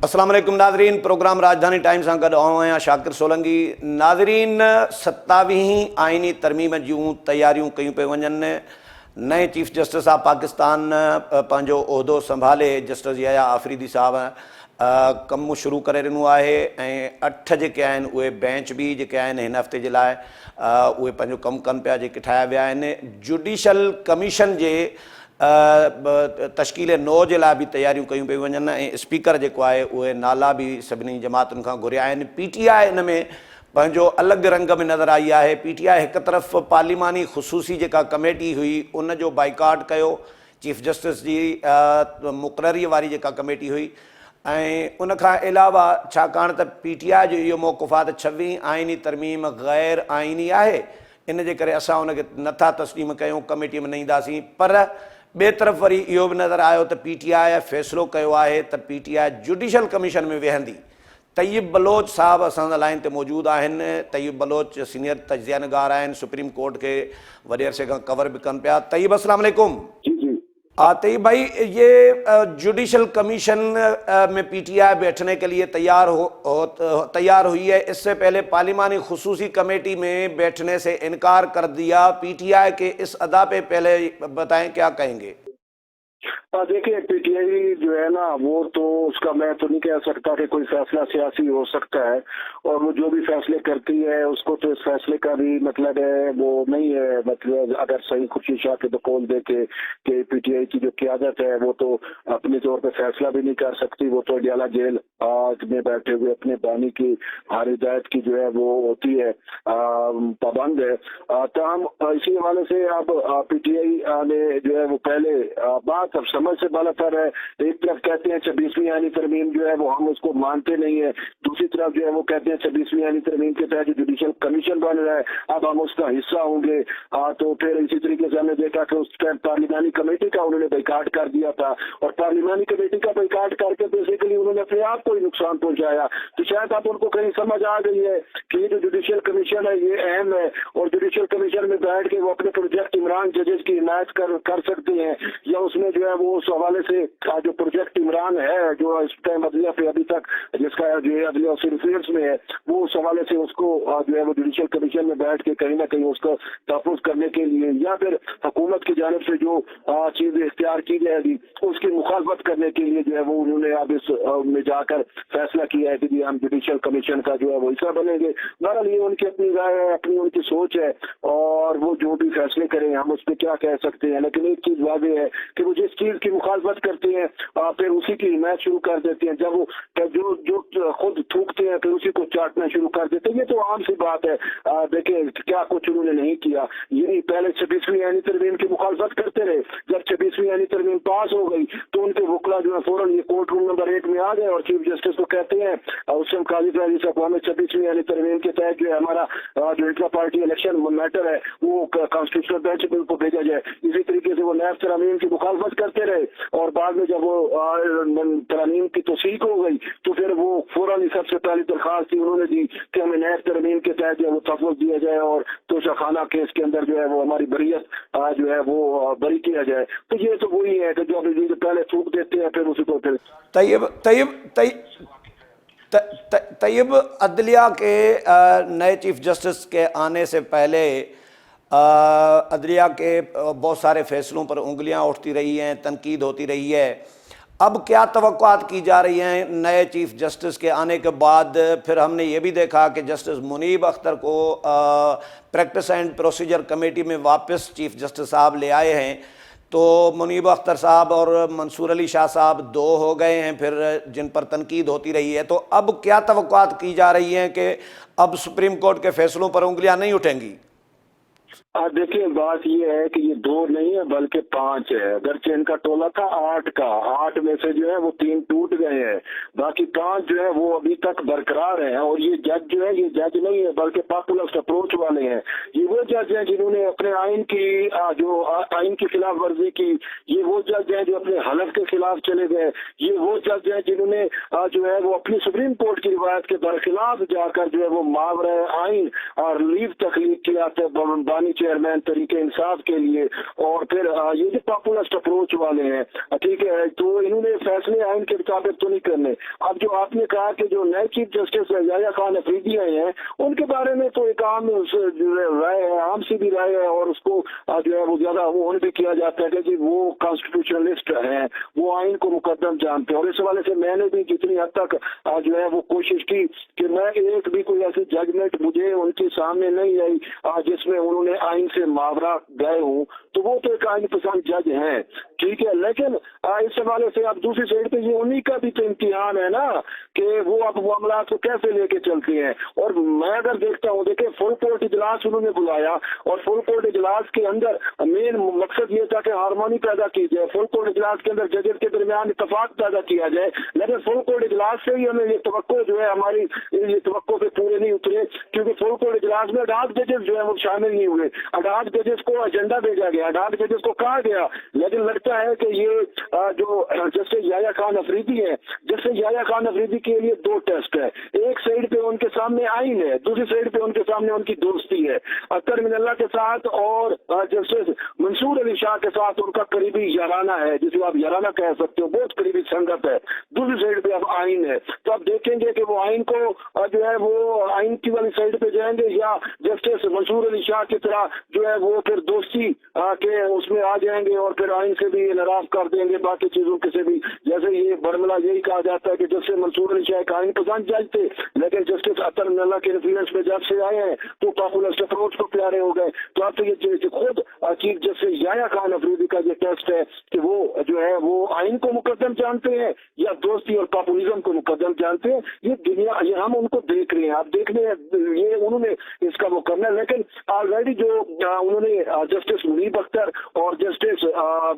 अस्सलाम वालेकुम नाज़रीन, प्रोग्राम राजधानी टाइम्स सां गॾु आहियां शाकिर सोलंकी। नाज़रीन, 27वीं आइनी तरमीम जूं तयारियूं कयूं पियूं वञनि। नए चीफ जस्टिस ऑफ पाकिस्तान पंहिंजो उहिदो संभाले जस्टिस यहया आफरीदी साहब कमु शुरू करे ॾिनो आहे ऐं 8 जेके आहिनि उहे बेंच बि जेके आहिनि हिन हफ़्ते जे लाइ उहे पंहिंजो कमु कनि पिया, जेके ठाहिया विया आहिनि। जुडिशल कमीशन जे तश्कील 9 जे लाइ बि तयारियूं कयूं पियूं वञनि ऐं स्पीकर जेको आहे उहे नाला बि सभिनी जमातुनि खां घुरिया आहिनि। PTI इन में पंहिंजो अलॻि रंग में नज़र आई आहे। PTI हिकु तरफ़ पार्लिमानी ख़ुसूसी जेका कमेटी हुई उन जो बाइकाट कयो, चीफ जस्टिस जी मुक़ररीअ वारी जेका कमेटी हुई, ऐं उन खां अलावा छाकाणि त PTI जो इहो मौक़ुफ़ आहे त 26वीं आइनी तरमीम ग़ैर आइनी आहे, इन जे करे असां उनखे नथा तस्लीम कयूं, कमेटीअ में न ईंदासीं। पर ॿिए तरफ़ वरी इहो बि नज़र आयो त PTI फ़ैसिलो कयो आहे त PTI जुडिशल कमीशन में वेहंदी। तय्यब बलोच साहब असां लाइन ते मौजूदु आहिनि। तय्यब बलोच सीनियर तजिया निगार आहिनि, सुप्रीम कोर्ट के वॾे अरसे खां कवर भी कनि पिया। तय्यब अस्सलाम वालेकुम। तय्यब भाई, ये जुडिशल कमीशन में PTI बैठने के लिए तैयार हुई है। इससे पहले पार्लिमानी खुसूसी कमेटी में बैठने से इनकार कर दिया। PTI के इस अदा पे पहले बताएं, क्या कहेंगे? देखिए, PTI जो है ना, वो तो उसका मैं तो नहीं कह सकता कि कोई फैसला सियासी हो सकता है, और वो जो भी फैसले करती है उसको तो इस फैसले का भी मतलब है वो नहीं है। मतलब अगर सही खुर्शीद शाह के बकौल दे के PTI की जो क़यादत है वो तो अपने तौर पे फैसला भी नहीं कर सकती। वो तो अडियाला जेल में बैठे हुए अपने बानी की हर हिदायत की जो है वो होती है, पाबंद है। तमाम इसी हवाले से अब PTI ने जो है वो पहले बात अब समझ से बालातर है। एक तरफ कहते हैं 26वीं आइनी तरमीम जो है वो हम उसको मानते नहीं है, दूसरी तरफ जो है वो कहते हैं 26वीं आइनी तरमीम के तहत जो जुडिशल कमीशन बन रहा है अब हम उसका हिस्सा होंगे। तो फिर इसी तरीके से हमने देखा कि उस टाइम पार्लिमानी कमेटी का उन्होंने बाइकाट कर दिया था, और पार्लिमानी कमेटी का बाइकाट करके बेसिकली उन्होंने अपने आप को ही नुकसान पहुंचाया। तो शायद अब उनको कहीं समझ आ गई है कि ये जो जुडिशल कमीशन है ये अहम है, और जुडिशल कमीशन में बैठ के वो अपने प्रोजेक्ट इमरान जजेस की हिमायत कर सकते हैं, या उसमें जो है वो उस हवाले से जो प्रोजेक्ट इमरान है जो इस टाइम अदलिया पे अभी तक जिसका जो है अदलिया अफेयर्स में है, वो उस हवाले से उसको जो है वो जुडिशल कमीशन में बैठ के कहीं ना कहीं उसका तहफ़्फ़ुज़ करने के लिए, या फिर हुकूमत की जानिब से जो चीज़ें इख्तियार की जाएगी उसकी मुखालफत करने के लिए जो है वो उन्होंने अब इस में जाकर फैसला किया है कि हम जुडिशल कमीशन का जो है वो हिस्सा बनेंगे। बहरहाल ये उनकी अपनी राय है, अपनी उनकी सोच है, और वो जो भी फैसले करें हम उस पर क्या कह सकते हैं। लेकिन एक चीज़ वाज़ेह है कि वो जिस चीज़ की मुखालफत करते हैं फिर उसी की हिमायत शुरू कर देते हैं। जब वो जो खुद थूकते हैं फिर उसी को चाटना शुरू कर देते हैं। ये तो आम सी बात है। देखिए क्या कुछ उन्होंने नहीं किया। ये पहले 26वीं आइनी तरमीम की मुखालफत करते रहे, जब 26वीं आइनी तरमीम पास हो गई तो उनके वकला जो है फौरन ये कोर्ट रूम नंबर 8 में आ गए और चीफ जस्टिस को कहते हैं उस समय काजी फैजी साहब हमें 26वीं आइनी तरमीम के तहत जो है हमारा जो इंट्रा पार्टी इलेक्शन मैटर है वो कॉन्स्टिट्यूशनल बेंच बिल को भेजा जाए। इसी तरीके से वो नैब तरमीम की मुखालफत करते रहे, और बाद में जब वो तरमीम की तौसीक हो गई तो फिर वो फौरन सबसे पहली दरखास्त थी उन्होंने दी कि हमें नैब तरमीम के तहत जो है वो तहफ़्फ़ुज़ दिया जाए और तोशाखाना केस के अंदर जो है वो हमारी बरीयत जो है वो बरी किया जाए। तो ये तो वही है कि जो अभी पहले थूक देते हैं फिर उसी को फिर तय्यब अदलिया के नए चीफ जस्टिस के आने से पहले अदलिया के बहुत सारे फैसलों पर उंगलियां उठती रही हैं, तनकीद होती रही है। अब क्या तवक्कुआत की जा रही हैं नए चीफ जस्टिस के आने के बाद? फिर हमने ये भी देखा कि जस्टिस मुनीब अख्तर को प्रैक्टिस एंड प्रोसीजर कमेटी में वापस चीफ जस्टिस साहब ले आए हैं। तो मुनीब अख्तर साहब और मंसूर अली शाह साहब 2 हो गए हैं फिर जिन पर तनकीद होती रही है। तो अब क्या तवक्कुआत की जा रही हैं कि अब सुप्रीम कोर्ट के फैसलों पर उंगलियां नहीं उठेंगी? देखिए, बात ये है कि ये 2 नहीं है बल्कि 5 है। अगरचे इनका टोला था 8 का, 8 में से जो है वो 3 टूट गए हैं, बाकी 5 जो है वो अभी तक बरकरार हैं। और ये जज जो है ये जज नहीं है बल्कि पॉपुलर अप्रोच वाले हैं। ये वो जज हैं जिन्होंने अपने आइन की जो आइन की खिलाफ वर्जी की, ये वो जज हैं जो अपने हलफ के खिलाफ चले गए, ये वो जज हैं जिन्होंने जो है वो अपनी सुप्रीम कोर्ट की रिवायत के बरखिलाफ जाकर जो है वो मावरा आइन और रिलीफ तखलीक किया बानी चेयरमैन तरीके इंसाफ के लिए, और फिर ये जो पॉपुलिस्ट अप्रोच वाले हैं, ठीक है, तो इन्होंने फैसले आइन के मुताबिक तो नहीं करने। अब जो आपने कहा कि जो नए चीफ जस्टिस याह्या खान अफरीदी आए हैं, उनके बारे में तो एक आम राय है, आम सी भी राय है, और उसको जो है वो ज्यादा वो भी किया जाता है कि जी वो कॉन्स्टिट्यूशनलिस्ट हैं, वो आइन को मुकद्दम जानते हैं। और इस हवाले से मैंने भी जितनी हद तक जो है वो कोशिश की कि मैं एक भी कोई ऐसी जजमेंट मुझे उनके सामने नहीं आई जिसमें उन्होंने आइन से मावरा गए हों, तो वो तो एक आइन पसंद जज है, ठीक है। लेकिन इस हवाले से अब दूसरी साइड पे ये उन्हीं का भी तो इम्तिहान है ना कि वो अब मामला को कैसे लेके चलते हैं। और मैं अगर देखता हूँ, देखिए फुल कोर्ट इजलास उन्होंने बुलाया, और फुल कोर्ट इजलास के अंदर मेन मकसद ये था कि हारमोनी पैदा की जाए, फुल कोर्ट इजलास के अंदर जजेस के दरमियान इत्तेफाक पैदा किया जाए। लेकिन फुल कोर्ट इजलास से ही हमें ये तवक्को जो है, हमारी ये तवक्को पे पूरे नहीं उतरे, क्योंकि फुल कोर्ट इजलास में 18 जजेस जो है वो शामिल नहीं हुए। 18 जजेस को एजेंडा भेजा गया, 18 जजेस को कहा गया, लेकिन लगता है कि ये जो जस्टिस याह्या खान अफरीदी है, जस्टिस याह्या खान अफरीदी के लिए दो टेस्ट है। एक साइड पे उनके सामने आइन है, दूसरी साइड पे उनके सामने उनकी दोस्ती है अख्तर मिनल्ला के साथ, और जस्टिस मंसूर अली शाह के साथ उनका करीबी याराना है, जिसे आप याराना कह सकते हो, बहुत करीबी संगत है। दूसरी साइड पे अब आइन है, तो आप देखेंगे कि वो आइन को जो है वो आइन की वाली साइड पे जाएंगे, या जस्टिस मंसूर अली शाह की तरह जो है वो फिर दोस्ती के उसमें आ जाएंगे और फिर आइन से भी नाराज कर देंगे, बाकी चीजों के से भी। जैसे ये बरमला यही कहा जाता है कि जस्टिस मंसूर अली शाह एक आइन पसंद जज थे, लेकिन जस्टिस अख्तर मिनल्ला के इन्फ्लुएंस में जब से आए हैं तो पॉपुलिस्ट अप्रोच को प्यारे हो गए। तो आप तो ये खुद चीफ जस्टिस याह्या खान अफरीदी का ये टेस्ट है कि वो जो है वो आइन को मुकद्दम जानते हैं या दोस्ती और पॉपुलिज्म को मुकद्दम जानते हैं। ये दुनिया, ये हम उनको देख रहे हैं, आप देख रहे हैं, ये उन्होंने इसका वो करना है। लेकिन ऑलरेडी जो उन्होंने जस्टिस मुनीब अख्तर और जस्टिस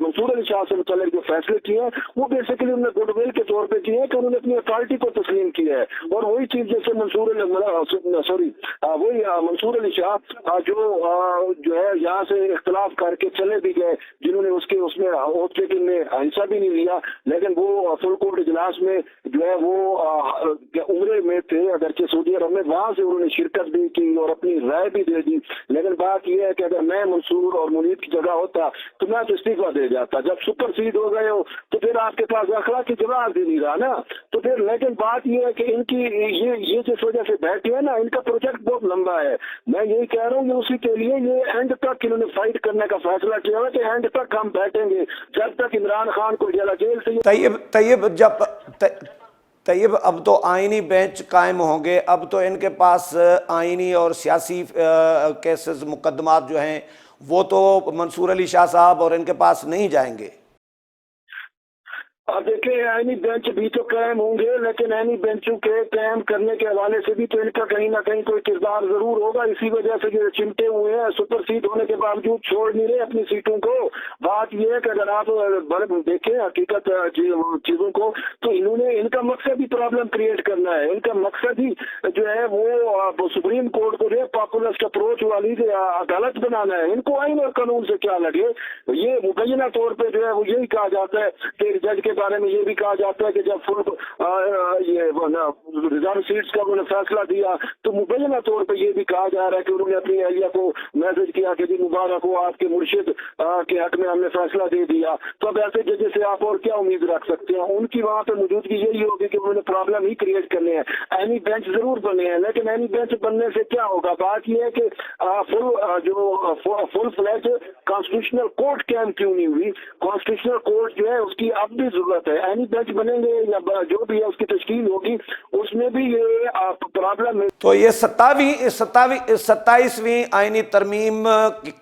मंसूर अली शाह से मुतल्लिक जो फैसले किए हैं, वो बेसिकली उन्होंने गुडविल के तौर पे किए हैं कि उन्होंने अपनी अथॉरिटी को तस्लीम किया है। और वही चीज जैसे मंसूर अली शाह जो है यहाँ से इख्तलाफ करके चले भी गए, जिन्होंने उसके उसमें ओथ टेकिंग में हिस्सा भी नहीं लिया, लेकिन वो फुल कोर्ट इजलास में जो है वो उम्रे में थे, अगरचे सऊदी अरब में, वहां से उन्होंने शिरकत भी की और अपनी राय भी दे दी। लेकिन बात यह है कि अगर मैं मंसूर और मुनीब की जगह होता तो मैं तो इस्तीफा दे जाता। जब सुपरसीड हो गए हो तो फिर आपके पास अखलाकी जवाब भी नहीं रहा ना, तो फिर। लेकिन बात यह है कि इनकी ये जिस वजह से बैठी है ना, इनका प्रोजेक्ट बहुत लंबा है। मैं यही कह रहा हूँ कि उसी के लिए ये एंड तक इन्होंने फाइट करने का फैसला किया है कि एंड तक हम बैठेंगे जब तक इमरान खान को जेल से। तैयब अब तो आइनी बेंच कायम होंगे, अब तो इनके पास आइनी और सियासी केसेस मुकदमात जो हैं वो तो मंसूर अली शाह साहब और इनके पास नहीं जाएंगे। अब देखिए आईनी बेंच भी तो कायम होंगे, लेकिन आईनी बेंचों के कायम करने के हवाले से भी तो इनका कहीं ना कहीं कोई किरदार जरूर होगा। इसी वजह से जो चिमटे हुए हैं, सुपर सीट होने के बावजूद छोड़ नहीं रहे अपनी सीटों को। बात यह है कि अगर आप देखें हकीकत चीजों को, तो इनका मकसद ही प्रॉब्लम क्रिएट करना है। इनका मकसद ही जो है वो सुप्रीम कोर्ट को जो है पॉपुलिस्ट अप्रोच वाली अदालत बनाना है। इनको आइन और कानून से क्या लगे। ये मुबैना तौर पर जो है वो यही कहा जाता है कि जज के बारे में ये भी कहा जाता है कि जब फुल ये रिजर्व सीट्स का उन्होंने फैसला दिया तो मुबैना तौर पे ये भी कहा जा रहा है कि उन्होंने अपनी अहलिया को मैसेज किया कि जी मुबारक हो, आपके मुर्शिद के हक में हमने फैसला दे दिया। तो अब ऐसे जजेस से आप और क्या उम्मीद रख सकते हैं। उनकी वहाँ पे मौजूदगी यही होगी कि उन्होंने प्रॉब्लम ही क्रिएट करने हैं। एनी बेंच जरूर बने हैं, लेकिन एनी बेंच बनने से क्या होगा। बात यह है कि फुल फ्लैज कॉन्स्टिट्यूशनल कोर्ट कायम क्यों नहीं हुई। कॉन्स्टिट्यूशनल कोर्ट जो है उसकी अब भी जरूरत है। एनी बेंच बनेंगे या जो भी है उसकी तश्कील होगी, उसमें भी ये प्रॉब्लम है। तो ये 27वीं आईनी तरमीम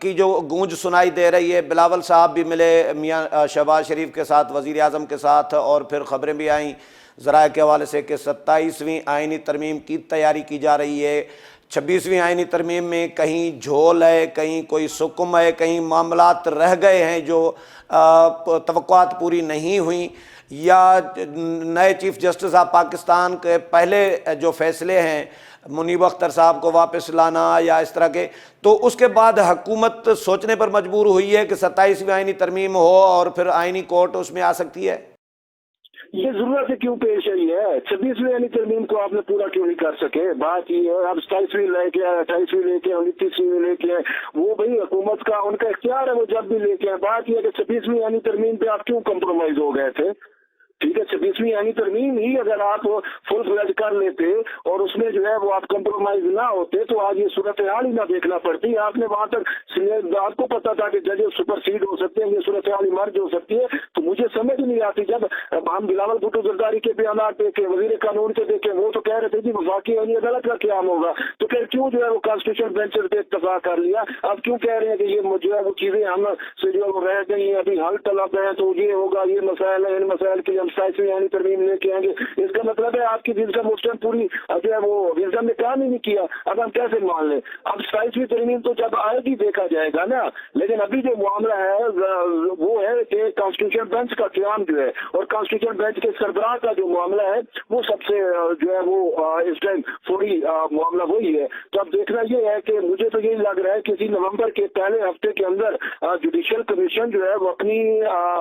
की जो गूंज सुनाई दे रही है, बिलावल साहब भी मिले मियां शहबाज शरीफ के साथ, वजीर आजम के साथ, और फिर खबरें भी आई ज़राए के हवाले से कि 27वीं आईनी तरमीम की तैयारी की जा रही है। 26वीं आईनी तरमीम में कहीं झोल है, कहीं कोई सुकुम है, कहीं मामलात रह गए हैं जो तवक्कुआत पूरी नहीं हुई, या नए चीफ जस्टिस ऑफ पाकिस्तान के पहले जो फैसले हैं मुनीब अख्तर साहब को वापस लाना या इस तरह के, तो उसके बाद हुकूमत सोचने पर मजबूर हुई है कि 27वीं आईनी तरमीम हो और फिर आईनी कोर्ट उसमें आ सकती है। ये जरूरत है क्यों पेश आई है? 26वीं यानी तरमीम को आपने पूरा क्यों नहीं कर सके? बात ये है, आप 27वीं लेके आए, 28वीं लेके आए, 29वीं लेके आए, वो भाई हुकूमत का उनका इख्तियार है, वो जब भी लेके आए। बात ये है कि 26वीं यानी तरमीम पे आप क्यों कम्प्रोमाइज हो गए थे? ठीक है, 26वीं यानी तरमीम ही अगर आप फुल फ्लैज कर लेते और उसमें जो है वो आप कंप्रोमाइज ना होते तो आज ये सूरत हाल ही ना देखना पड़ती। आपने वहां तक आपको पता था कि जजेस सुपरसीड हो सकते हैं, ये सूरत हाल मर्ज हो सकती है, तो मुझे समझ नहीं आती। जब हम बिलावल भुट्टो जरदारी के बयान देखे, वजीर कानून के देखे, वो तो कह रहे थे कि वफाकी यानी अदालत का क्या होगा, तो फिर क्यों जो है वो कॉन्स्टिट्यूशन बेंच पे इत्तफाक कर लिया? अब क्यों कह रहे हैं कि ये जो है वो चीजें हम से जो रह गई है, अभी हल तलब है, तो ये होगा, ये मसाइल है, इन मसाइल के लिए हम 27वीं यानी तरमीम लेके आएंगे। इसका मतलब है आपकी विजडम उस टाइम पूरी जो है वो विजडम ने काम ही नहीं किया। अब हम कैसे मान लें? अब 27वीं तरमीम तो जब आएगी देखा जाएगा ना, लेकिन अभी जो मामला है वो है कि कॉन्स्टिट्यूशन बेंच का क्याम जो है और कॉन्स्टिट्यूशन बेंच के सरबराह का जो मामला है वो सबसे जो है वो इस टाइम फौरी मामला वही है। तो अब देखना ये है कि मुझे तो यही लग रहा है कि नवंबर के पहले हफ्ते के अंदर जुडिशियल कमीशन जो है वो अपनी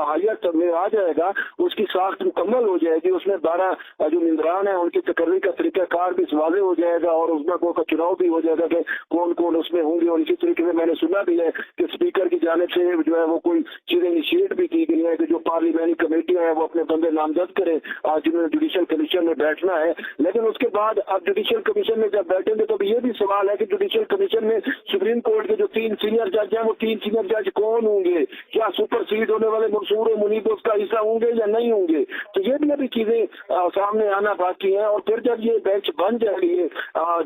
हालियत में आ जाएगा, उसकी साख्त मुकम्मल हो जाएगी, उसमें 12 जो निगरान है उनकी तकर्री का तरीकाकार भी वाज़ेह हो जाएगा और उसमें का चुनाव भी हो जाएगा कि कौन कौन उसमें होंगे। और इसी तरीके से मैंने सुना भी है कि स्पीकर की जानिब से जो है वो कोई चीजें इनिशिएट भी की गई है कि जो पार्लियामेंट्री कमेटियां हैं वो अपने बंदे नामजद करें जिन्होंने जुडिशियल कमीशन में बैठना है। लेकिन उसके बाद अब जुडिशियल कमीशन में जब बैठेंगे तो ये भी सवाल है कि जुडिशियल कमीशन में सुप्रीम कोर्ट के जो 3 सीनियर जज हैं वो 3 सीनियर जज कौन होंगे? क्या सुपरसीड होने वाले मंसूर मुनीब उसका हिस्सा होंगे या नहीं होंगे? तो ये भी अभी चीजें सामने आना बाकी है। और फिर जब ये बेंच बन जाएगी,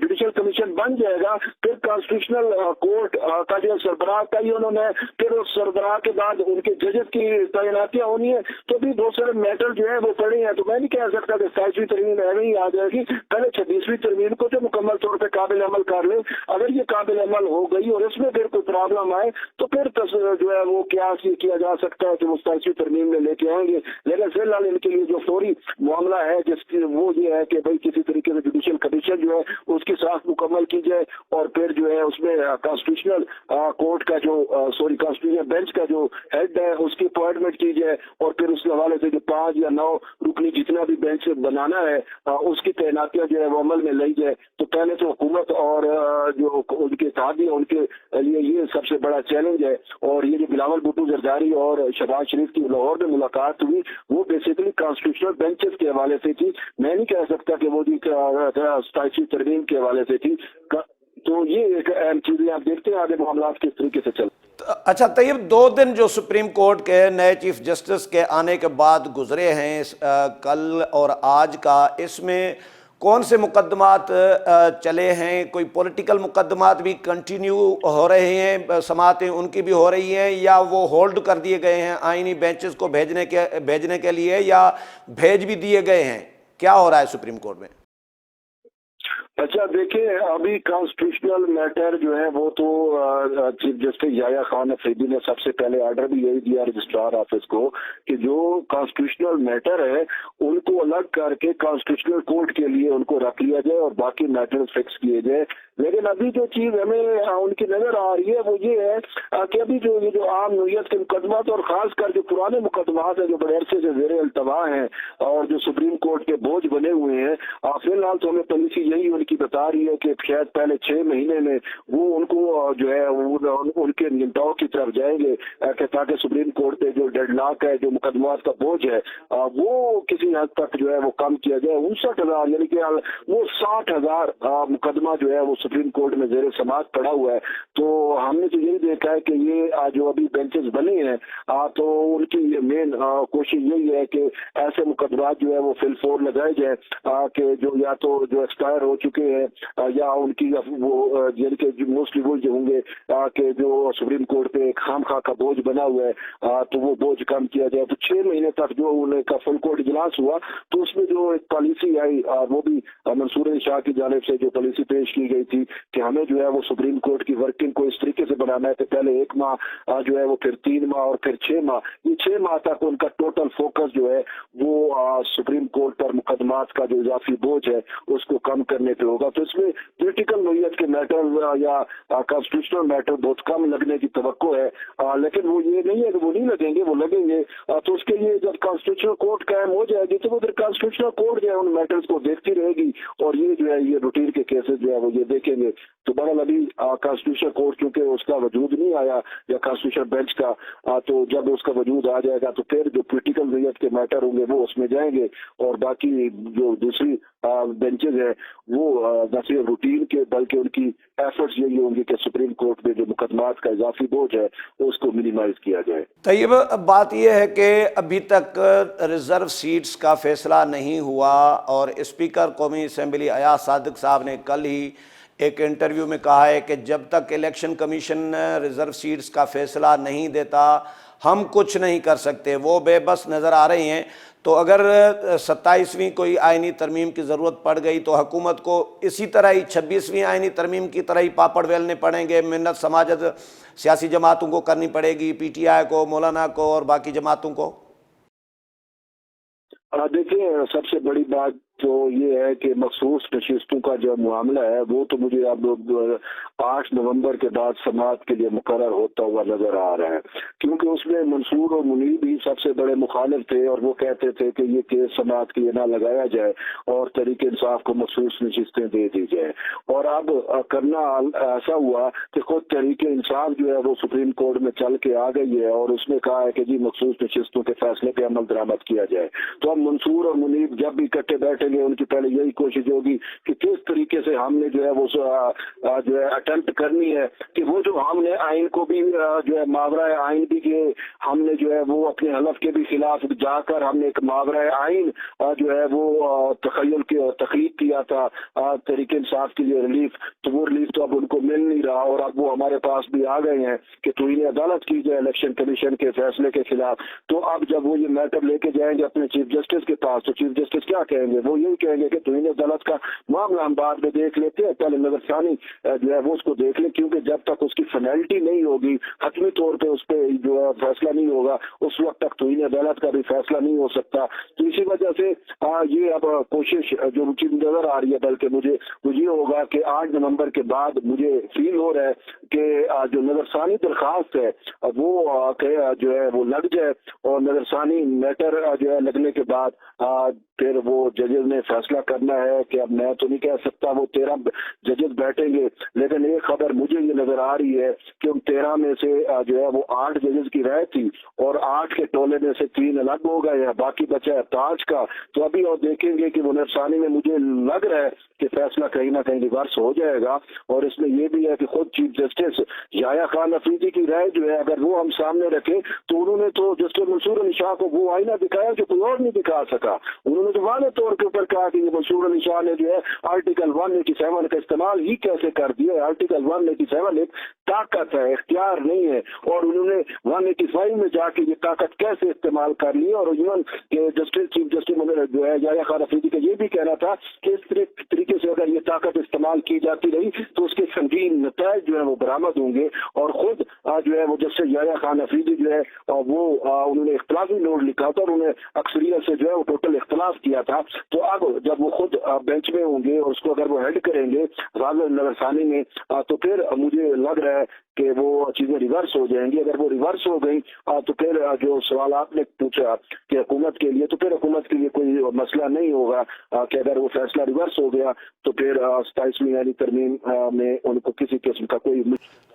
जुडिशियल कमीशन बन जाएगा, फिर कॉन्स्टिट्यूशनल कोर्ट का जो सरबराह का ही उन्होंने, फिर उस सरबराह के बाद उनके जजेस की तैनातियां होनी है। तो भी बहुत सारे मैटर जो है वो पड़े हैं। तो मैं नहीं कह सकता कि 27वीं तरमीम ऐसे ही आ जाएगी, पहले 26वीं तरमीम को जो मुकम्मल तौर पर काबिल अमल कर ले। अगर ये काबिल अमल हो गई और इसमें फिर कोई प्रॉब्लम आए तो फिर जो है वो क्या किया जा सकता है कि वो 27वीं तरमीम में लेके आएंगे। लेकिन फिलहाल इनके लिए जो फौरी मामला है जिसकी वो ये है कि भाई किसी तरीके से जुडिशियल कमीशन जो है उसकी साख मुकम्मल की जाए और फिर जो है उसमें कॉन्स्टिट्यूशनल कोर्ट का जो कॉन्स्टिट्यूशनल बेंच का जो हेड है उसकी अपॉइंटमेंट की जाए और फिर उसके हवाले से जो 5 या 9 रुकनी जितना भी बेंच बनाना है उसकी तैनातियां जो है वो अमल में लाई जाए। तो पहले तो हुकूमत और जो उनके साथी उनके लिए ये सबसे बड़ा चैलेंज है। और ये जो बिलावल भुट्टो जरदारी और शहबाज शरीफ की लाहौर में मुलाकात हुई वो बेसिकली कॉन्स्टिट्यूशनल बेंचेस के हवाले से थी। मैं नहीं कह सकता कि वो जी 27वीं तरमीम के हवाले से थी। तो ये एक अहम चीजें आप देखते हैं आगे मामला किस तरीके से चल। अच्छा तैयब, 2 दिन जो सुप्रीम कोर्ट के नए चीफ जस्टिस के आने के बाद गुजरे हैं, कल और आज का, इसमें कौन से मुकदमात चले हैं? कोई पॉलिटिकल मुकदमात भी कंटिन्यू हो रहे हैं, समातें उनकी भी हो रही हैं, या वो होल्ड कर दिए गए हैं आईनी बेंचेस को भेजने के लिए, या भेज भी दिए गए हैं? क्या हो रहा है सुप्रीम कोर्ट में? अच्छा देखिए, अभी कॉन्स्टिट्यूशनल मैटर जो है वो तो चीफ जस्टिस याया खान अफरीदी ने सबसे पहले ऑर्डर भी यही दिया रजिस्ट्रार ऑफिस को कि जो कॉन्स्टिट्यूशनल मैटर है उनको अलग करके कॉन्स्टिट्यूशनल कोर्ट के लिए उनको रख लिया जाए और बाकी मैटर फिक्स किए जाए। लेकिन अभी जो चीज हमें उनकी नजर आ रही है वो ये है कि अभी जो ये जो आम नोयत के मुकदमात और खासकर जो पुराने मुकदमात है जो बड़े अरसे से ज़ेरे अल्तवा हैं और जो सुप्रीम कोर्ट के बोझ बने हुए हैं, फिलहाल तो हमें पॉलिसी यही उनकी बता रही है कि शायद पहले 6 महीने में वो उनको जो है उनके निपटाव की तरफ जाएंगे ताकि सुप्रीम कोर्ट पे जो डेडलॉक है, जो मुकदमात का बोझ है वो किसी हद तक जो है वो कम किया जाए। 59,000 यानी कि वो 60,000 मुकदमा जो है वो सुप्रीम कोर्ट में जेर समाअत पड़ा हुआ है। तो हमने तो यही देखा है कि ये जो अभी बेंचेस बने हैं तो उनकी मेन कोशिश यही है कि ऐसे मुकदमात जो है वो फिल फोर लगाए जाए कि जो या तो जो एक्सपायर हो चुके हैं या उनकी वो यानी कि मोस्टली वो जो होंगे कि जो सुप्रीम कोर्ट पे खामखा का बोझ बना हुआ है तो वो बोझ कम किया जाए। तो 6 महीने तक जो उनका फुल कोर्ट इजलास हुआ तो उसमें जो एक पॉलिसी आई वो भी मंसूर शाह की जानिब से जो पॉलिसी पेश की गई थी थी कि हमें जो है वो सुप्रीम कोर्ट की वर्किंग को इस तरीके से बनाना है कि पहले 1 माह जो है वो, फिर 3 माह और फिर 6 माह, ये 6 माह तक उनका टोटल फोकस जो है वो सुप्रीम कोर्ट पर मुकदमात का जो इजाफी बोझ है उसको कम करने पे होगा। तो इसमें पॉलिटिकल नोयत के मैटर या कॉन्स्टिट्यूशनल मैटर बहुत कम लगने की तवक्को है, लेकिन वो ये नहीं है कि वो नहीं लगेंगे, वो लगेंगे। तो उसके लिए जब कॉन्स्टिट्यूशनल कोर्ट कायम हो जाएगी तो उधर कॉन्स्टिट्यूशनल कोर्ट जो है उन मैटर्स को देखती रहेगी और ये जो है ये रूटीन के केसेस जो है वो ये देखेंगे। तो बहरहाल अभी कॉन्स्टिट्यूशनल कोर्ट चूंकि उसका वजूद नहीं आया या कॉन्स्टिट्यूशनल बेंच का, तो जब उसका वजूद आ जाएगा तो फिर जो पॉलिटिकल नोयत के मैटर होंगे वो उसमें जाएंगे और बाकी जो दूसरी बेंचेज है वो न सिर्फ रूटीन के बल्कि उनकी एफर्ट्स यही होंगे कि सुप्रीम कोर्ट में जो मुकदमात का इजाफी बोझ है उसको मिनिमाइज किया जाए। तैयब, बात यह है कि अभी तक रिजर्व सीट्स का फैसला नहीं हुआ और स्पीकर कौमी असम्बली अयाज सादिक साहब ने कल ही एक इंटरव्यू में कहा है कि जब तक इलेक्शन कमीशन रिजर्व सीट्स का फैसला नहीं देता हम कुछ नहीं कर सकते। वो बेबस नज़र आ रही हैं। तो अगर 27वीं कोई आइनी तरमीम की ज़रूरत पड़ गई तो हुकूमत को इसी तरह ही 26वीं आइनी तरमीम की तरह ही पापड़ बेलने पड़ेंगे, मिन्नत समाजत सियासी जमातों को करनी पड़ेगी, PTI को, मौलाना को और बाकी जमातों को। देखिए, सबसे बड़ी बात तो ये है कि मखसूस नशिस्तों का जो मामला है वो तो मुझे अब 8 नवंबर के बाद समाअत के लिए मुकर्रर होता हुआ नजर आ रहा है, क्योंकि उसमें मंसूर और मुनीर भी सबसे बड़े मुखालिफ थे और वो कहते थे कि ये केस समाअत के लिए ना लगाया जाए और तहरीक इंसाफ को मखसूस नशिस्तें दे दी जाए। और अब करना ऐसा हुआ कि खुद तहरीक इंसाफ जो है वो सुप्रीम कोर्ट में चल के आ गई है और उसने कहा है कि जी मखसूस नशिस्तों के फैसले पे अमल दरामद किया जाए। तो अब मंसूर और मुनीर जब भी इकट्ठे बैठेंगे उनकी पहले यही कोशिश होगी कि किस तरीके से हमने जो है वो जो है अटेम्प्ट करनी है कि वो जो हमने आइन को भी जो है मावरा आइन भी के हमने जो है वो अपने हलफ के भी खिलाफ जाकर हमने एक मावरा आइन जो है वो तख्लीक किया था तहरीक इंसाफ के लिए रिलीफ, तो वो रिलीफ तो अब उनको मिल नहीं रहा और अब वो हमारे पास भी आ गए हैं कि तौहीन अदालत की जाए इलेक्शन कमीशन के फैसले के खिलाफ। तो अब जब वो ये मैटर लेके जाएंगे अपने चीफ जस्टिस के पास तो चीफ जस्टिस क्या कहेंगे? वो यही कहेंगे कि तौहीन अदालत का मामला हम बाद में देख लेते हैं, पहले नजरसानी जो है वो उसको देख ले, क्योंकि जब तक उसकी फाइनलिटी नहीं होगी, हतमी तौर पे उस पर जो है फैसला नहीं होगा, उस वक्त तक तौहीन अदालत का भी फैसला नहीं हो सकता। तो इसी वजह से ये अब कोशिश जो मुझे नजर आ रही है, बल्कि मुझे ये होगा कि 8 नवंबर के बाद मुझे फील हो रहा है कि जो नजरसानी दरखास्त है वो जो है वो लग जाए और नजरसानी मैटर जो है लगने के बाद फिर वो जजेस ने फैसला करना है कि अब मैं तो नहीं कह सकता वो 13 जजेस बैठेंगे, लेकिन एक खबर मुझे ये नजर आ रही है कि उन 13 में से जो है वो 8 जजेस की राय थी और 8 के टोले में से 3 अलग हो गए हैं, बाकी बचा है 5 का। तो अभी और देखेंगे कि वो नजरसानी में मुझे लग रहा है कि फैसला कहीं ना कहीं रिवर्स हो जाएगा। और इसमें यह भी है कि खुद चीफ जस्टिस याया खान अफरीदी की राय जो है अगर वो हम सामने रखें तो उन्होंने तो जस्टिस मंसूर अली शाह को वो आईना दिखाया जो कोई और नहीं दिखा सका। उन्होंने तो वाले तौर के ऊपर कहा कि मंसूर अली शाह ने जो है आर्टिकल 187 का इस्तेमाल ही कैसे कर दिया। आर्टिकल 187 एक ताकत है, इख्तियार नहीं है, और उन्होंने 185 में जाके ये ताकत कैसे इस्तेमाल कर ली। और इवन जस्टिस चीफ जस्टिस जो है याया खान अफरीदी का ये भी कहना था कि इस तरीके से अगर ये ताकत इस्तेमाल की जाती रही तो उसके संगीन नतायज जो है वो बरामद होंगे। और खुद जो है वो जस्टिस याया खान अफरीदी जो है वो उन्होंने इख्तिलाफी नोट लिखा था और उन्होंने अक्सरियत से जो है वो टोटल इख्तिलाफ किया था। तो अब जब वो खुद बेंच में होंगे और उसको अगर वो हेड करेंगे नजरसानी में तो फिर मुझे लग रहा है कि वो चीजें रिवर्स हो जाएंगी। अगर वो रिवर्स हो गई तो फिर जो सवाल आपने पूछा कि हुकूमत के लिए, तो फिर हुकूमत के लिए कोई मसला नहीं होगा कि अगर वो फैसला रिवर्स हो गया तो फिर 27वीं यानी तरमीम में उनको किसी किस्म का कोई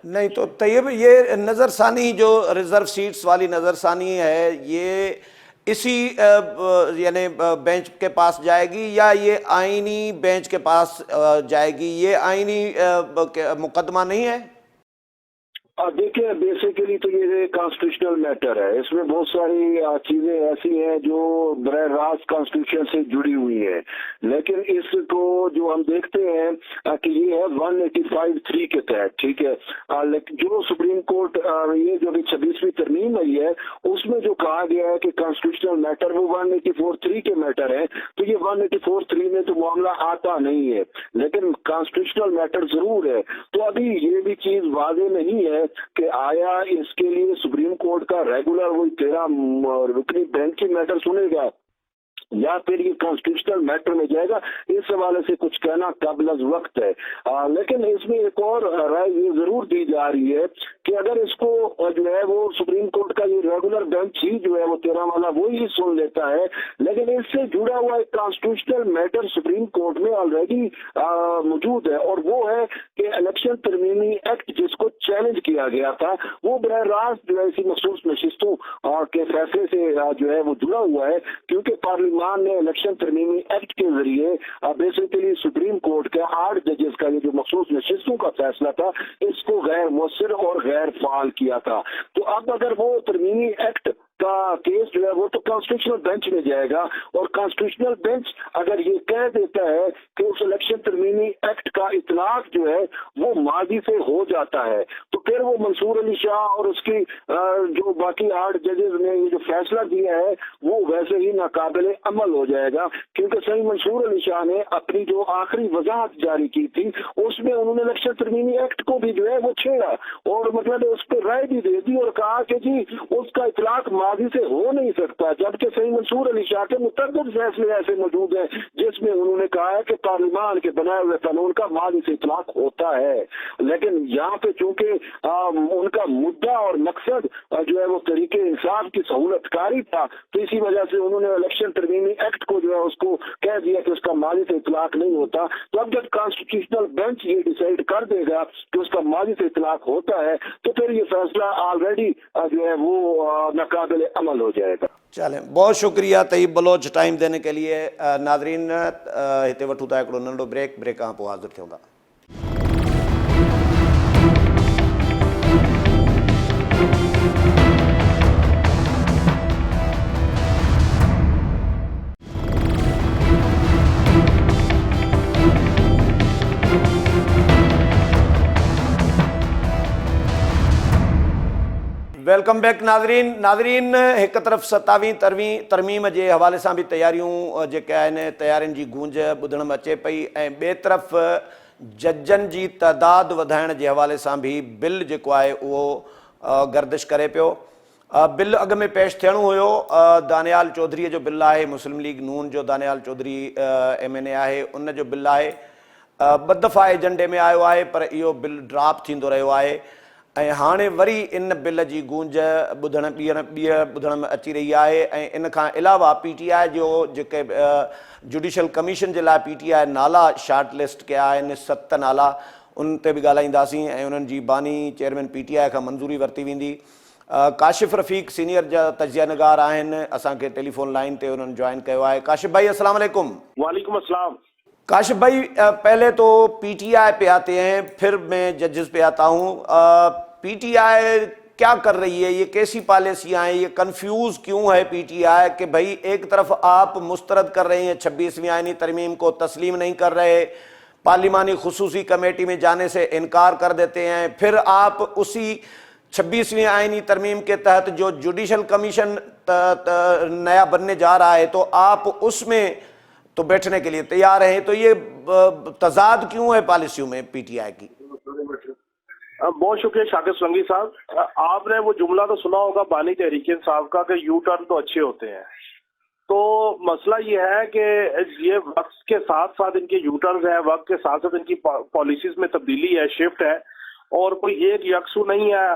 नहीं। तो तैयब, ये नज़रसानी जो रिजर्व सीट्स वाली नज़रसानी है ये इसी यानी बेंच के पास जाएगी या ये आईनी बेंच के पास जाएगी? ये आईनी मुकदमा नहीं है? देखिए बेसिकली तो ये कॉन्स्टिट्यूशनल मैटर है, इसमें बहुत सारी चीजें ऐसी हैं जो बरह रास्त कॉन्स्टिट्यूशन से जुड़ी हुई है, लेकिन इसको जो हम देखते हैं कि ये है 185(3) के तहत, ठीक है। लेकिन जो सुप्रीम कोर्ट ये जो भी 26वीं तरमीम आई है उसमें जो कहा गया है कि कॉन्स्टिट्यूशनल मैटर वो 184(3) के मैटर है, तो ये 184(3) में तो मामला आता नहीं है, लेकिन कॉन्स्टिट्यूशनल मैटर जरूर है। तो अभी ये भी चीज वाजे नहीं है कि आया इसके लिए सुप्रीम कोर्ट का रेगुलर वही 13 रुकनी बेंच ही मैटर सुनेगा या फिर ये कॉन्स्टिट्यूशनल मैटर में जाएगा, इस हवाले से कुछ कहना काबिल वक्त है। लेकिन इसमें एक और राय ये जरूर दी जा रही है कि अगर इसको जो है वो सुप्रीम कोर्ट का ये रेगुलर बेंच ही जो है वो 13 वाला वो ही सुन लेता है, लेकिन इससे जुड़ा हुआ एक कॉन्स्टिट्यूशनल मैटर सुप्रीम कोर्ट में ऑलरेडी मौजूद है, और वो है कि इलेक्शन तरमीमी एक्ट जिसको चैलेंज किया गया था वो बरह रास्त जो है इसी मखसूस नशिस्तों के फैसले से जो है वो जुड़ा हुआ है, क्योंकि पार्लियामेंट ने इलेक्शन तरमीमी एक्ट के जरिए बेसिकली सुप्रीम कोर्ट के 8 जजेस का ये जो मखसूस नशिस्तों का फैसला था इसको गैर मुअस्सर और गैर फाल किया था। तो अब अगर वो तरमीमी एक्ट का केस जो है वो तो कॉन्स्टिट्यूशनल बेंच में जाएगा, और कॉन्स्टिट्यूशनल बेंच अगर ये कह देता है कि उस इलेक्शन तरमीमी एक्ट का इतलाक जो है वो माजी से हो जाता है, तो फिर वो मंसूर अली शाह और उसकी जो बाकी 8 जजेस ने ये जो फैसला दिया है वो वैसे ही नाकाबिले अमल हो जाएगा, क्योंकि सही मंसूर अली शाह ने अपनी जो आखिरी वजाहत जारी की थी उसमें उन्होंने इलेक्शन तरमीमी एक्ट को भी जो है वो छेड़ा और मतलब उस पर राय भी दे दी और कहा कि जी उसका इतलाक माजी से हो नहीं सकता, जबकि सही मंसूर अली शाह के मुतअद्दिद फैसले ऐसे मौजूद हैं जिसमें उन्होंने कहा है कि पार्लियामान के बनाए हुए कानून का माजी से इतलाक होता है। लेकिन यहाँ पे चूंकि उनका मुद्दा और मकसद जो है वो तरीके इंसाफ की सहूलतकारी था, तो इसी वजह से उन्होंने इलेक्शन तरमीमी एक्ट को जो है उसको कह दिया कि उसका माजी से इतलाक नहीं होता। तो अब जब कॉन्स्टिट्यूशनल बेंच ये डिसाइड कर देगा कि उसका माजी से इतलाक होता है तो फिर ये फैसला ऑलरेडी जो है वो नाकाबिले अमल हो जाएगा। चलें, बहुत शुक्रिया तईब बलोच टाइम देने के लिए। नाज़रीन हिते वठूं था हिकिड़ो नंढो ब्रेक खां पोइ हाज़िर थियूं था। वेलकम बैक नाज़रीन एक तरफ़ 27वीं तरमीम के हवाले से भी तैयारियों जेके आहिनि तैयारियुनि जी गूंज ॿुधण में अचे पई, ऐं ॿिए तरफ़ जजनि जी तइदाद वधाइण के हवाले से भी बिल जेको आहे उहो गर्दिश करे पियो। बिल अॻ में पेश थियणो हुयो, दानियाल चौधरी जो बिल है, मुस्लिम लीग नून जो दानियाल चौधरी MNA है, उन जो बिल है, ॿ दफ़ा एजेंडे में आयो है पर इहो बिल ड्रॉप थींदो रहियो आहे, ऐं हाणे वरी इन बिल की गूंज ॿुधण ॿुधण में अची रही है। ऐं इन खां अलावा PTI जो जेके जुडिशल कमीशन के लिए PTI नाला शॉर्ट लिस्ट कया आहिनि, 7 नाला, उन ते भी ॻाल्हाईंदासीं ऐं उन्हनि जी बानी चेयरमैन PTI खां मंजूरी वरती वेंदी। काशिफ रफ़ीक सीनियर जा तजिया निगार आहिनि, असांखे टेलीफोन लाइन ते उन्होंने ज्वाइन किया है। काशिफ भाई अस्सलाम वालेकुम। वालेकुम अस्सलाम। काशिफ भाई पहले तो PTI पे आते हैं, फिर मैं जजेस पे आता हूँ। PTI क्या कर रही है, ये कैसी पॉलिसियाँ हैं, ये कंफ्यूज क्यों है PTI कि भाई एक तरफ आप मुस्तरद कर रहे हैं 26वीं आईनी तरमीम को, तस्लीम नहीं कर रहे, पार्लिमानी खुसूसी कमेटी में जाने से इनकार कर देते हैं, फिर आप उसी 26वीं आईनी तरमीम के तहत जो जुडिशल कमीशन नया बनने जा रहा है तो आप उसमें तो बैठने के लिए तैयार हैं, तो ये तजाद क्यों है पॉलिसियों में PTI की? बहुत शुक्रिया शाकिर सोलंकी साहब। आपने वो जुमला तो सुना होगा बानी तहरीक इंसाफ का कि यू टर्न तो अच्छे होते हैं। तो मसला ये है कि ये वक्त के साथ साथ इनके यू टर्न है, वक्त के साथ साथ इनकी पॉलिसीज में तब्दीली है, शिफ्ट है, और कोई एक यकसू नहीं है।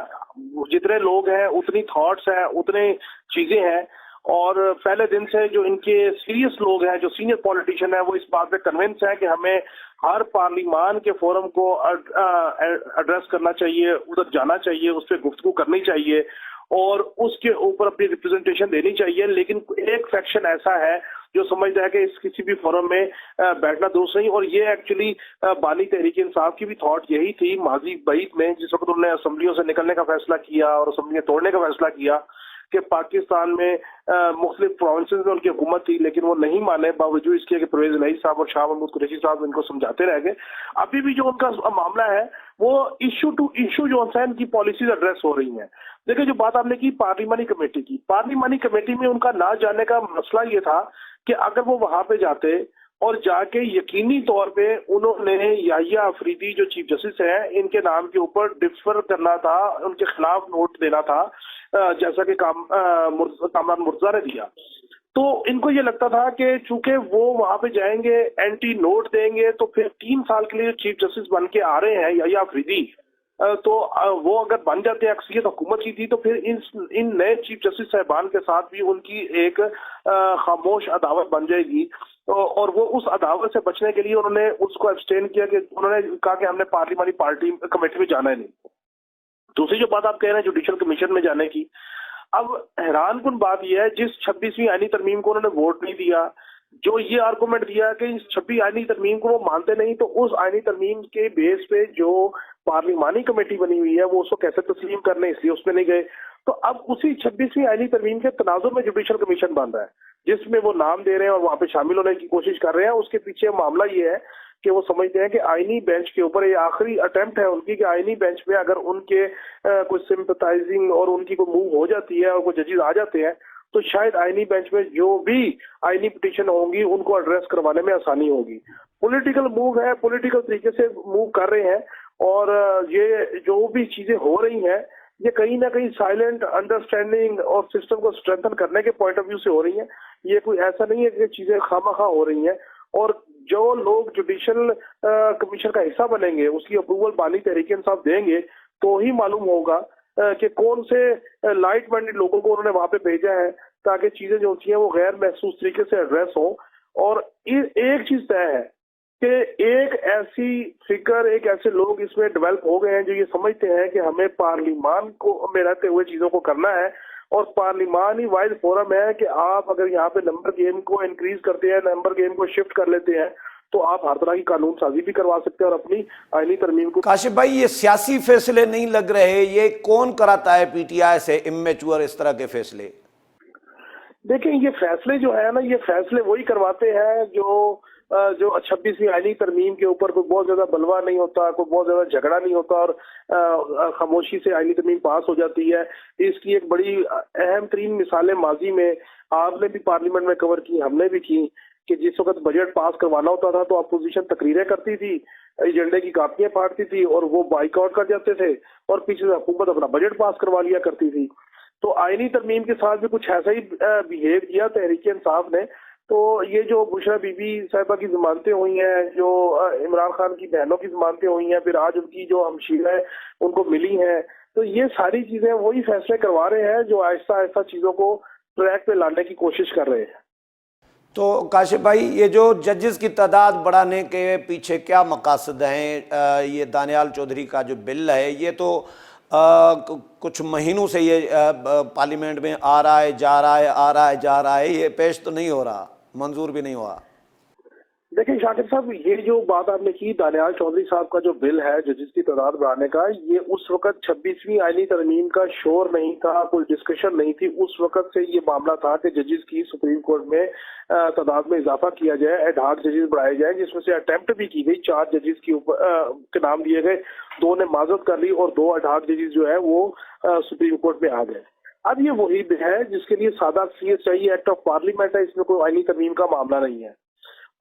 जितने लोग हैं उतनी थॉट्स हैं, उतने चीजें हैं, और पहले दिन से जो इनके सीरियस लोग हैं, जो सीनियर पॉलिटिशियन हैं, वो इस बात पे कन्विंस हैं कि हमें हर पार्लिमान के फोरम को एड्रेस करना चाहिए, उधर जाना चाहिए, उस पर गुफ्तगू करनी चाहिए और उसके ऊपर अपनी रिप्रेजेंटेशन देनी चाहिए। लेकिन एक सेक्शन ऐसा है जो समझता है कि इस किसी भी फोरम में बैठना दुरुस्त नहीं। और ये एक्चुअली बानी तहरीक इंसाफ की भी थॉट यही थी माजी बईत में, जिस वक्त उन्होंने असम्बलियों से निकलने का फैसला किया और असम्बलियां तोड़ने का फैसला किया कि पाकिस्तान में मुख्तलिफ प्रोविंसेस में उनकी हुकूमत थी, लेकिन वो नहीं माने, बावजूद इसके कि परवेज इलाही साहब और शाह महमूद कुरैशी साहब इनको समझाते रह गए। अभी भी जो उनका मामला है वो इशू टू इशू जो है इनकी पॉलिसीज एड्रेस हो रही हैं। देखिए, जो बात आपने की पार्लिमानी कमेटी की, पार्लिमानी कमेटी में उनका ना जाने का मसला ये था कि अगर वो वहां पे जाते और जाके यकीनी तौर पे उन्होंने याहिया अफरीदी जो चीफ जस्टिस हैं इनके नाम के ऊपर डिफर करना था, उनके खिलाफ नोट देना था, जैसा कि कामरान मुर्तजा ने दिया। तो इनको ये लगता था कि चूंकि वो वहां पे जाएंगे, एंटी नोट देंगे, तो फिर 3 साल के लिए चीफ जस्टिस बन के आ रहे हैं याहिया अफरीदी, तो वो अगर बन जाते हैं अक्सरियत हुकूमत की थी, तो फिर इन नए चीफ जस्टिस साहिबान के साथ भी उनकी एक खामोश अदावत बन जाएगी। और वो उस अदावत से बचने के लिए उन्होंने उसको एब्सटेन किया कि उन्होंने कहा कि हमने पार्लिमानी पार्टी कमेटी में जाना है नहीं। दूसरी जो बात आप कह रहे हैं जुडिशल कमीशन में जाने की, अब हैरानकुन बात यह है, जिस 26वीं आईनी तरमीम को उन्होंने वोट नहीं दिया, जो ये आर्गूमेंट दिया कि इस 26 आईनी तरमीम को वो मानते नहीं, तो उस आईनी तरमीम के बेस पे जो पार्लिमानी कमेटी बनी हुई है वो उसको कैसे तस्लीम करने, इसलिए उसमें नहीं गए। तो अब उसी 26वीं आईनी तरमीम के तनाजुर में जुडिशल कमीशन बन रहा है, जिसमें वो नाम दे रहे हैं और वहां पे शामिल होने की कोशिश कर रहे हैं। उसके पीछे मामला ये है कि वो समझते हैं कि आईनी बेंच के ऊपर, ये आखिरी अटेम्प्ट है उनकी, कि आईनी बेंच पे अगर उनके कुछ सिंपथाइजिंग और उनकी कोई मूव हो जाती है और कोई जजेस आ जाते हैं, तो शायद आईनी बेंच में जो भी आईनी पिटीशन होंगी उनको एड्रेस करवाने में आसानी होगी। पॉलिटिकल मूव है, पॉलिटिकल तरीके से मूव कर रहे हैं, और ये जो भी चीजें हो रही हैं ये कहीं ना कहीं साइलेंट अंडरस्टैंडिंग और सिस्टम को स्ट्रेंथन करने के पॉइंट ऑफ व्यू से हो रही हैं। ये कोई ऐसा नहीं है कि चीजें खामखा हो रही हैं। और जो लोग जुडिशल कमीशन का हिस्सा बनेंगे उसकी अप्रूवल बानी तहरीक इंसाफ देंगे, तो ही मालूम होगा कि कौन से लाइट माइंडेड लोगों को उन्होंने वहां पे भेजा है, ताकि चीजें जो होती हैं वो गैर महसूस तरीके से एड्रेस हो। और एक चीज तय है कि एक ऐसी फिगर, एक ऐसे लोग इसमें डेवलप हो गए हैं जो ये समझते हैं कि हमें पार्लिमान को में रहते हुए चीजों को करना है, और पार्लिमान ही वाइड फोरम है कि आप अगर यहाँ पे नंबर गेम को इंक्रीज करते हैं, नंबर गेम को शिफ्ट कर लेते हैं, तो आप हर तरह की कानून साजी भी करवा सकते हैं और अपनी आईनी तरमीम को। काशिफ भाई, ये सियासी फैसले नहीं लग रहे, ये कौन कराता है पीटीआई से इमेच्योर इस तरह के फैसले? देखिए, ये फैसले जो है ना, ये फैसले वही करवाते हैं जो 26वीं आईनी तरमीम के ऊपर कोई बहुत ज्यादा बलवा नहीं होता, कोई बहुत ज्यादा झगड़ा नहीं होता, और खामोशी से आईनी तरमीम पास हो जाती है। इसकी एक बड़ी अहम तरीन मिसालें माजी में आपने भी पार्लियामेंट में कवर की, हमने भी की, कि जिस वक्त बजट पास करवाना होता था तो अपोजिशन तकरीरें करती थी, एजेंडे की कापियां फाड़ती थी और वो बाइकआउट कर जाते थे, और पीछे से हुकूमत अपना बजट पास करवा लिया करती थी। तो आईनी तरमीम के साथ भी कुछ ऐसा ही बिहेव किया तहरीक इंसाफ ने। तो ये जो बुशरा बीबी साहिबा की जमानतें हुई हैं, जो इमरान खान की बहनों की जमानतें हुई हैं, फिर आज उनकी जो हमशीरा है उनको मिली हैं, तो ये सारी चीजें वही फैसले करवा रहे हैं जो आहिस्ता आहिस्ता चीजों को ट्रैक पे लाने की कोशिश कर रहे हैं। तो काशिफ भाई, ये जो जजेस की तादाद बढ़ाने के पीछे क्या मकासद हैं? ये दानियाल चौधरी का जो बिल है, ये तो कुछ महीनों से ये पार्लियामेंट में आ रहा है, जा रहा है, आ रहा है, जा रहा है, ये पेश तो नहीं हो रहा, मंजूर भी नहीं हुआ। देखिए शाकिर साहब, ये जो बात आपने की दानियाल चौधरी साहब का जो बिल है जजेस की तादाद बढ़ाने का, ये उस वक्त 26वीं आईनी तरमीम का शोर नहीं था, कोई डिस्कशन नहीं थी। उस वक्त से ये मामला था कि जजेस की सुप्रीम कोर्ट में तादाद में इजाफा किया जाए, एड हॉक जजेस बढ़ाए जाए, जिसमें से अटेम्प्ट भी की गई। 4 जजेस के ऊपर के नाम दिए गए, 2 ने माजरत कर ली और 2 एड हॉक जजेस जो है वो सुप्रीम कोर्ट में आ गए। अब ये वही बिल है जिसके लिए सादा CSI एक्ट ऑफ पार्लियामेंट है, इसमें कोई आईनी तरमीम का मामला नहीं है।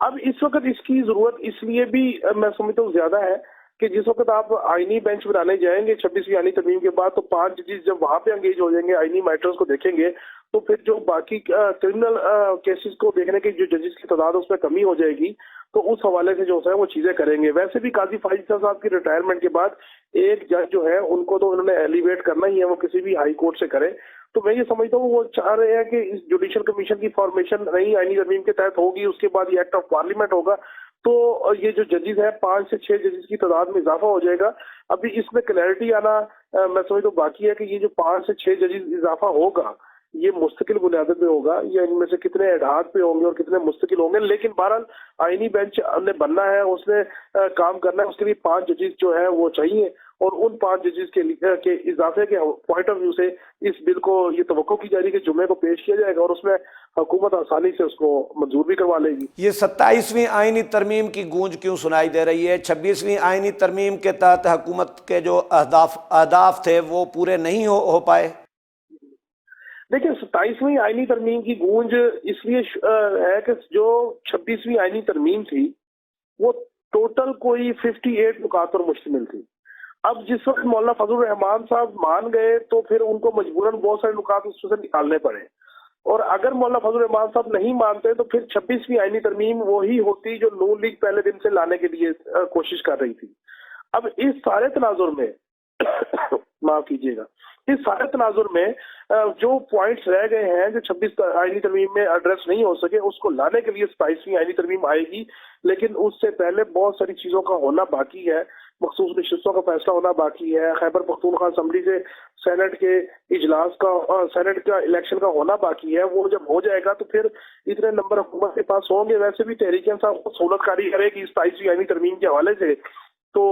अब इस वक्त इसकी जरूरत इसलिए भी मैं समझता हूँ ज्यादा है कि जिस वक्त आप आईनी बेंच बनाने जाएंगे 26वीं आईनी तरमीम के बाद, तो 5 जजेस जब वहां पे एंगेज हो जाएंगे, आईनी मैटर्स को देखेंगे, तो फिर जो बाकी क्रिमिनल केसेस को देखने की जो जजेस की तादाद उसमें कमी हो जाएगी, तो उस हवाले से जो है वो चीजें करेंगे। वैसे भी काजी फाइज़ साहब की रिटायरमेंट के बाद एक जज जो है उनको तो उन्होंने एलिवेट करना ही है, वो किसी भी हाई कोर्ट से करे। तो मैं ये समझता हूँ वो चाह रहे हैं कि इस जुडिशल कमीशन की फॉर्मेशन नई आईनी तरमीम के तहत होगी, उसके बाद ये एक्ट ऑफ पार्लियामेंट होगा, तो ये जो जजेस है 5 से 6 जजेस की तादाद में इजाफा हो जाएगा। अभी इसमें क्लैरिटी आना मैं समझता हूँ बाकी है कि ये जो 5 से 6 जजेस इजाफा होगा, ये मुस्तकिल बुनियाद पे होगा या इनमें से कितने एडहाक पे होंगे और कितने मुस्तकिल होंगे, लेकिन बहरहाल आईनी बेंच ने बनना है, उसने काम करना है, उसके लिए 5 जजेस जो है वो चाहिए और उन 5 जजेस के इजाफे के पॉइंट ऑफ व्यू से इस बिल को ये तवक्को की जा रही है कि जुमे को पेश किया जाएगा और उसमें हुकूमत आसानी से उसको मंजूर भी करवा लेगी। ये 27वीं आईनी तरमीम की गूंज क्यों सुनाई दे रही है? 26वीं आईनी तरमीम के तहत हुकूमत के जो अहदाफ थे वो पूरे नहीं हो पाए। देखिए 27वीं आईनी तरमीम की गूंज इसलिए है कि जो 26वीं आईनी तरमीम थी वो टोटल कोई 58 नुकात पर मुश्तमिल थी। अब जिस वक्त मौलाना फजलुर रहमान साहब मान गए तो फिर उनको मजबूरन बहुत सारे नुकात उसमें से निकालने पड़े, और अगर मौलाना फजलुर रहमान साहब नहीं मानते तो फिर 26वीं आईनी तरमीम वही होती जो नून लीग पहले दिन से लाने के लिए कोशिश कर रही थी। अब इस सारे तनाजुर में माफ कीजिएगा, इस सारे तनाजुर में जो पॉइंट्स रह गए हैं जो 26 आईनी तरमीम में एड्रेस नहीं हो सके, उसको लाने के लिए 27वीं आईनी तरमीम आएगी, लेकिन उससे पहले बहुत सारी चीजों का होना बाकी है। मखसूस नशिस्तों का फैसला होना बाकी है, खैबर पख्तूनख्वा असम्बली से सेनेट के इजलास का सेनेट का इलेक्शन का होना बाकी है। वो जब हो जाएगा तो फिर इतने नंबर हुकूमत के पास होंगे। वैसे भी तहरीक इंसाफ को सहूलतकारी करेगी इस 27वीं आईनी तरमीम के हवाले से, तो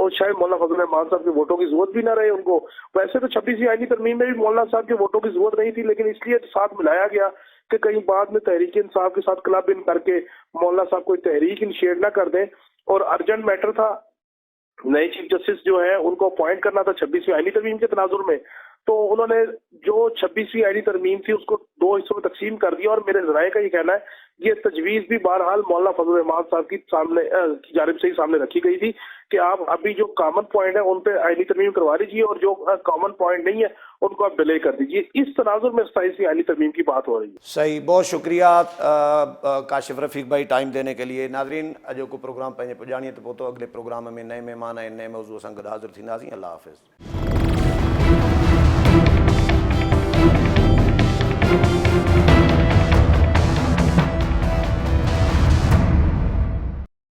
शायद मौलाना फजलुर रहमान साहब के वोटों की जरूरत भी ना रहे उनको। वैसे तो 26वीं आईनी तरमीम में भी मौलाना साहब के वोटों की जरूरत नहीं थी, लेकिन इसलिए साथ मिलाया गया कि कहीं बाद में तहरीक इंसाफ के साथ क्लब इन करके मौलाना साहब कोई तहरीक इनिशिएट ना कर दें। और अर्जेंट मैटर था, नए चीफ जस्टिस जो है उनको अपॉइंट करना था 26वीं आईनी तरमीम के तनाजुर में, तो उन्होंने जो 26वीं आईनी तरमीम थी उसको 2 हिस्सों में तकसीम कर दिया। और मेरे जराये का ये कहना है ये तजवीज भी बहरहाल मौलाना फजलुर रहमान साहब की जानिब से ही सामने रखी गई थी कि आप अभी जो कॉमन पॉइंट है उन पे आईनी तरमीम करवा लीजिए और जो कॉमन पॉइंट नहीं है उनको आप डिले कर दीजिए। इस तनाजुर में 27वीं आईनी तरमीम की बात हो रही है। सही, बहुत शुक्रिया काशिफ रफ़ीक भाई टाइम देने के लिए। नाज़रीन, अॼो को प्रोग्राम पंहिंजे पुॼाणीअ ते पहुतो। अगले प्रोग्राम में नए मेहमान ऐं नए मौज़ूअ सां गॾु हाज़िर थींदासीं। अल्लाह हाफ़िज़।